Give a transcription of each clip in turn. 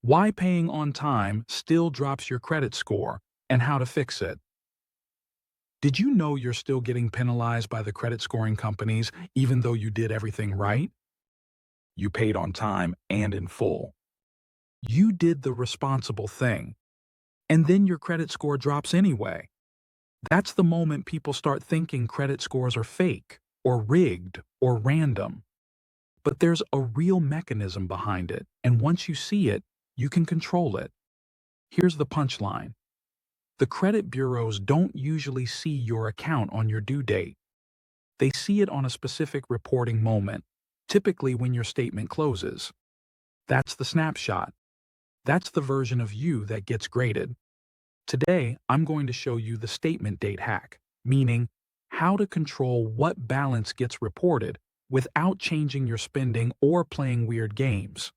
Why paying on time still drops your credit score, and how to fix it. Did you know you're still getting penalized by the credit scoring companies even though you did everything right? You paid on time and in full. You did the responsible thing, and then your credit score drops anyway. That's the moment people start thinking credit scores are fake, or rigged, or random. But there's a real mechanism behind it, and once you see it, you can control it. Here's the punchline. The credit bureaus don't usually see your account on your due date. They see it on a specific reporting moment, typically when your statement closes. That's the snapshot. That's the version of you that gets graded. Today, I'm going to show you the statement date hack, meaning how to control what balance gets reported without changing your spending or playing weird games.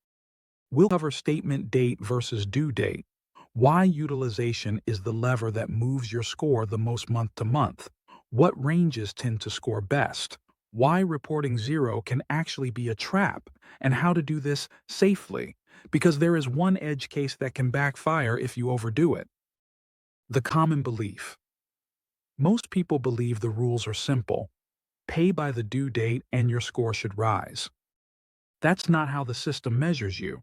We'll cover statement date versus due date, why utilization is the lever that moves your score the most month to month, what ranges tend to score best, why reporting zero can actually be a trap, and how to do this safely, because there is one edge case that can backfire if you overdo it. The common belief. Most people believe the rules are simple. Pay by the due date and your score should rise. That's not how the system measures you.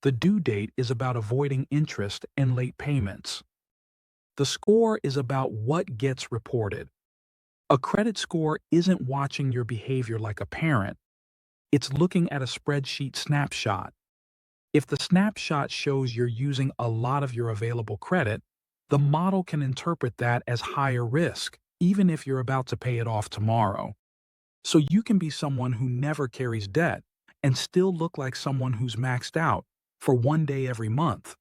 The due date is about avoiding interest and late payments. The score is about what gets reported. A credit score isn't watching your behavior like a parent. It's looking at a spreadsheet snapshot. If the snapshot shows you're using a lot of your available credit, the model can interpret that as higher risk, even if you're about to pay it off tomorrow. So you can be someone who never carries debt and still look like someone who's maxed out for one day every month.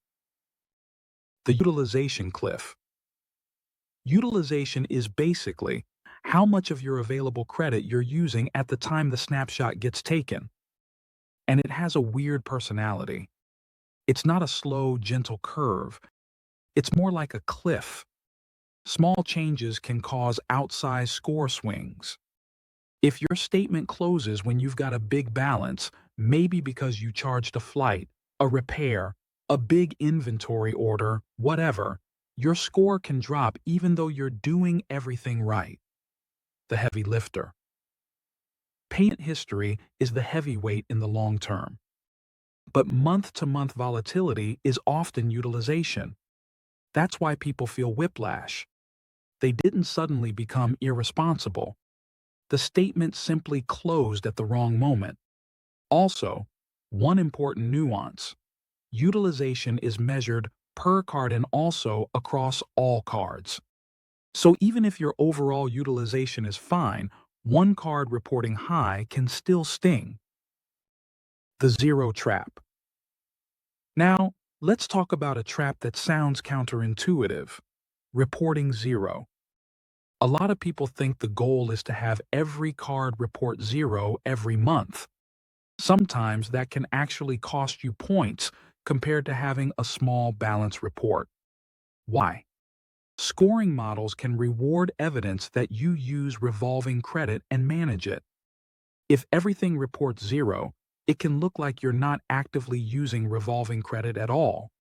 The utilization cliff. Utilization is basically how much of your available credit you're using at the time the snapshot gets taken. And it has a weird personality. It's not a slow, gentle curve. It's more like a cliff. Small changes can cause outsized score swings. If your statement closes when you've got a big balance, maybe because you charged a flight, a repair, a big inventory order, whatever, your score can drop even though you're doing everything right. The heavy lifter. Payment history is the heavyweight in the long term. But month-to-month volatility is often utilization. That's why people feel whiplash. They didn't suddenly become irresponsible. The statement simply closed at the wrong moment. Also, one important nuance. Utilization is measured per card and also across all cards. So even if your overall utilization is fine, one card reporting high can still sting. The zero trap. Now, let's talk about a trap that sounds counterintuitive. Reporting zero. A lot of people think the goal is to have every card report zero every month. Sometimes that can actually cost you points compared to having a small balance report. Why? Scoring models can reward evidence that you use revolving credit and manage it. If everything reports zero, it can look like you're not actively using revolving credit at all.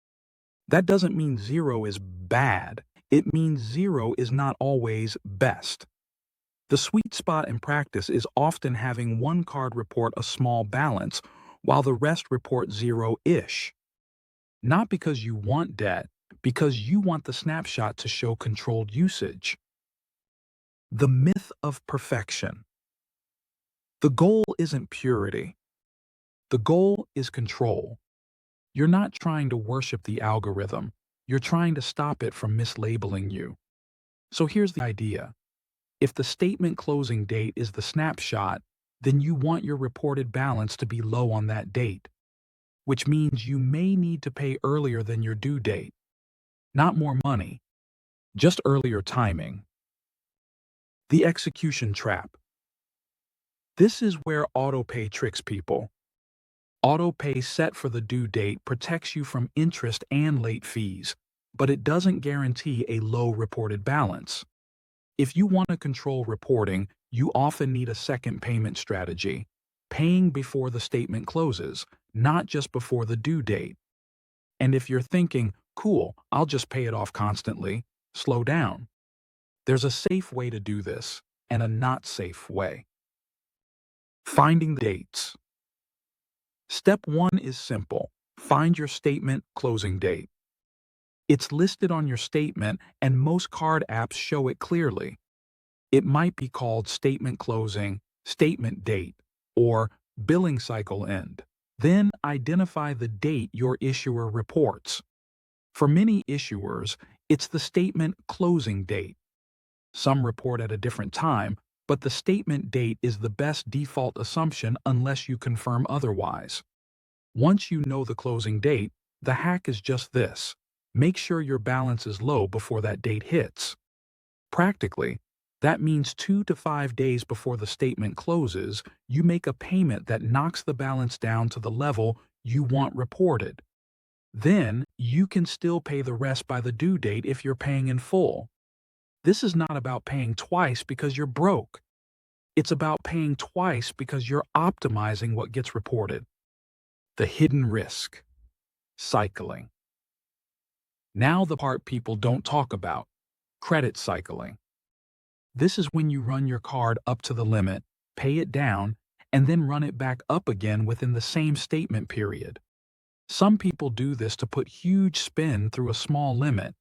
That doesn't mean zero is bad. It means zero is not always best. The sweet spot in practice is often having one card report a small balance while the rest report zero-ish. Not because you want debt, because you want the snapshot to show controlled usage. The myth of perfection. The goal isn't purity. The goal is control. You're not trying to worship the algorithm. You're trying to stop it from mislabeling you. So here's the idea. If the statement closing date is the snapshot, then you want your reported balance to be low on that date, which means you may need to pay earlier than your due date. Not more money, just earlier timing. The execution trap. This is where autopay tricks people. Autopay set for the due date protects you from interest and late fees, but it doesn't guarantee a low reported balance. If you want to control reporting, you often need a second payment strategy, paying before the statement closes, not just before the due date. And if you're thinking, cool, I'll just pay it off constantly, slow down. There's a safe way to do this and a not safe way. Finding the dates. Step 1 is simple. Find your statement closing date. It's listed on your statement and most card apps show it clearly. It might be called statement closing, statement date, or billing cycle end. Then identify the date your issuer reports. For many issuers, it's the statement closing date. Some report at a different time, but the statement date is the best default assumption unless you confirm otherwise. Once you know the closing date, the hack is just this. Make sure your balance is low before that date hits. Practically, that means 2 to 5 days before the statement closes, you make a payment that knocks the balance down to the level you want reported. Then, you can still pay the rest by the due date if you're paying in full. This is not about paying twice because you're broke. It's about paying twice because you're optimizing what gets reported. The hidden risk. Cycling. Now the part people don't talk about. Credit cycling. This is when you run your card up to the limit, pay it down, and then run it back up again within the same statement period. Some people do this to put huge spend through a small limit.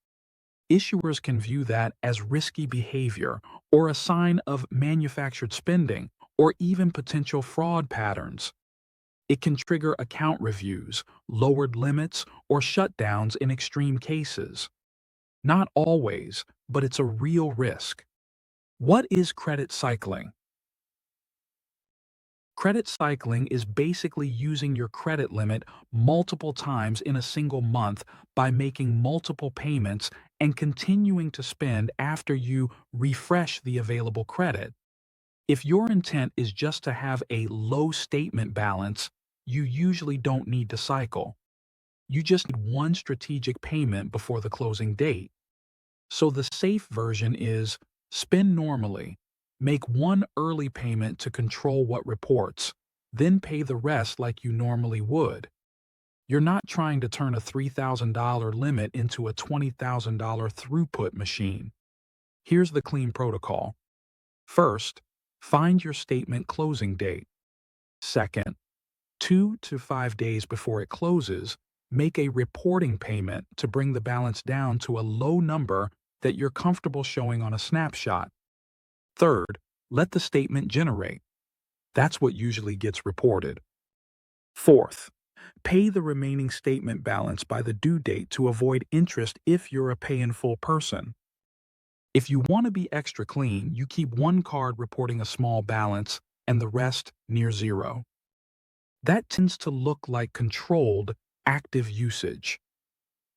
Issuers can view that as risky behavior or a sign of manufactured spending or even potential fraud patterns. It can trigger account reviews, lowered limits, or shutdowns in extreme cases. Not always, but it's a real risk. What is credit cycling? Credit cycling is basically using your credit limit multiple times in a single month by making multiple payments and continuing to spend after you refresh the available credit. If your intent is just to have a low statement balance, you usually don't need to cycle. You just need one strategic payment before the closing date. So the safe version is spend normally, make one early payment to control what reports, then pay the rest like you normally would. You're not trying to turn a $3,000 limit into a $20,000 throughput machine. Here's the clean protocol. First, find your statement closing date. Second, 2 to 5 days before it closes, make a reporting payment to bring the balance down to a low number that you're comfortable showing on a snapshot. Third, let the statement generate. That's what usually gets reported. Fourth, pay the remaining statement balance by the due date to avoid interest if you're a pay-in-full person. If you want to be extra clean, you keep one card reporting a small balance and the rest near zero. That tends to look like controlled, active usage.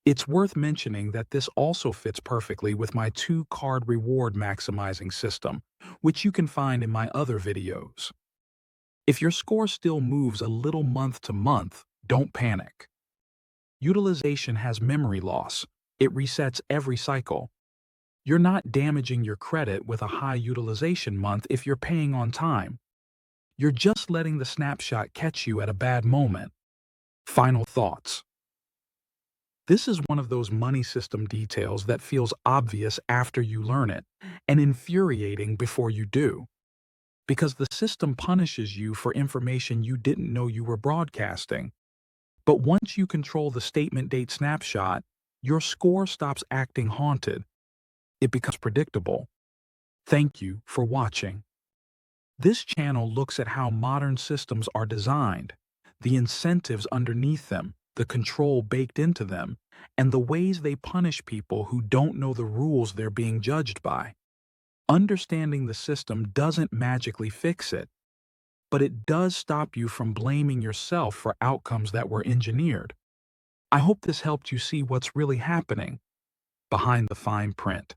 It's worth mentioning that this also fits perfectly with my 2-card reward maximizing system, which you can find in my other videos. If your score still moves a little month to month, don't panic. Utilization has memory loss. It resets every cycle. You're not damaging your credit with a high utilization month if you're paying on time. You're just letting the snapshot catch you at a bad moment. Final thoughts. This is one of those money system details that feels obvious after you learn it, and infuriating before you do. Because the system punishes you for information you didn't know you were broadcasting. But once you control the statement date snapshot, your score stops acting haunted. It becomes predictable. Thank you for watching. This channel looks at how modern systems are designed, the incentives underneath them, the control baked into them, and the ways they punish people who don't know the rules they're being judged by. Understanding the system doesn't magically fix it, but it does stop you from blaming yourself for outcomes that were engineered. I hope this helped you see what's really happening behind the fine print.